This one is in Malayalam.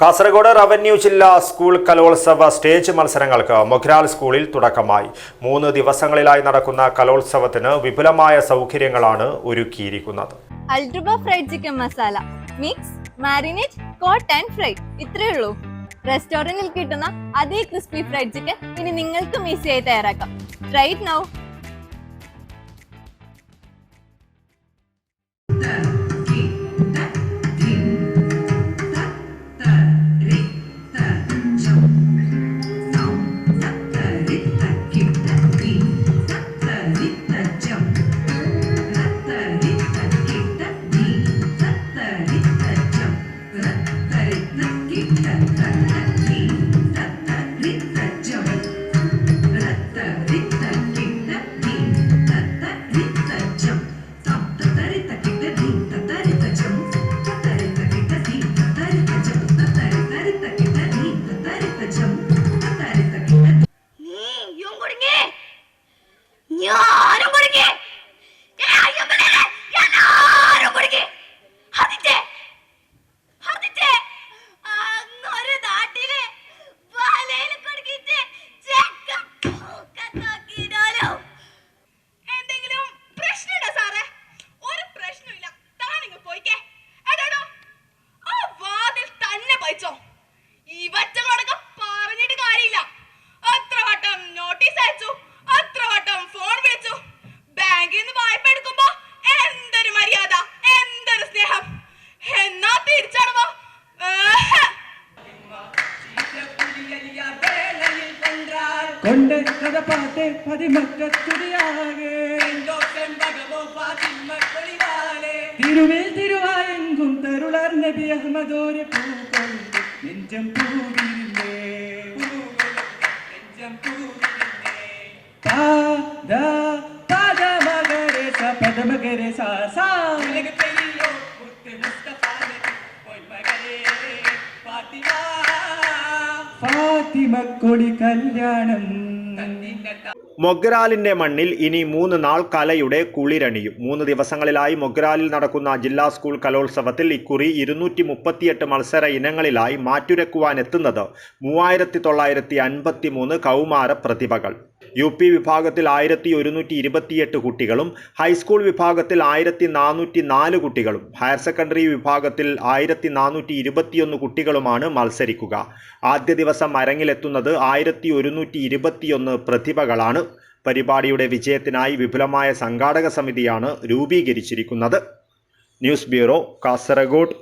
കാസർഗോഡ് റവന്യൂ ജില്ലാ സ്കൂൾ കലോത്സവ സ്റ്റേജ് മത്സരങ്ങൾക്ക് മൊഗ്രാൽ സ്കൂളിൽ തുടക്കമായി. 3 ദിവസങ്ങളിലായി നടക്കുന്ന കലോത്സവത്തിന് വിപുലമായ സൗകര്യങ്ങളാണ് ഒരുക്കിയിരിക്കുന്നത്. അൽഡ്രുബ fried chicken masala, mix, marinate, coat and fry, ഇത്രയേ ഉള്ളൂ. റെസ്റ്റോറന്റിൽ കിട്ടുന്ന അതേ ക്രിസ്പി ഫ്രൈഡ് ചിക്കൻ ഇനി നിങ്ങൾക്കും ഈസിയായി തയ്യാറാക്കാം. Try it now. തിരുവേൽ തിരുവായെങ്കും തരുളർ നബി അഹമ്മദോരെ പൂക്കൾ നെഞ്ചം പൂവിരില്ലേ പദമകരെ സ പദമകരെ സ സ ഫാത്തിമ കൊടി കല്യാണം. മൊഗ്രാലിന്റെ മണ്ണിൽ ഇനി 3 നാൾ കലയുടെ കുളിരണിയും. 3 ദിവസങ്ങളിലായി മൊഗ്രാലിൽ നടക്കുന്ന ജില്ലാ സ്കൂൾ കലോത്സവത്തിൽ ഇക്കുറി 238 മത്സര ഇനങ്ങളിലായി മാറ്റുരക്കുവാനെത്തുന്നത് 3953 കൗമാര പ്രതിഭകൾ. UP വിഭാഗത്തിൽ 1128 കുട്ടികളും ഹൈസ്കൂൾ വിഭാഗത്തിൽ 1404 കുട്ടികളും ഹയർ സെക്കൻഡറി വിഭാഗത്തിൽ 1421 കുട്ടികളുമാണ് മത്സരിക്കുക. ആദ്യ ദിവസം അരങ്ങിലെത്തുന്നത് 1121 പ്രതിഭകളാണ്. പരിപാടിയുടെ വിജയത്തിനായി വിപുലമായ സംഘാടക സമിതിയാണ് രൂപീകരിച്ചിരിക്കുന്നത്. News bureau, Kasaragod.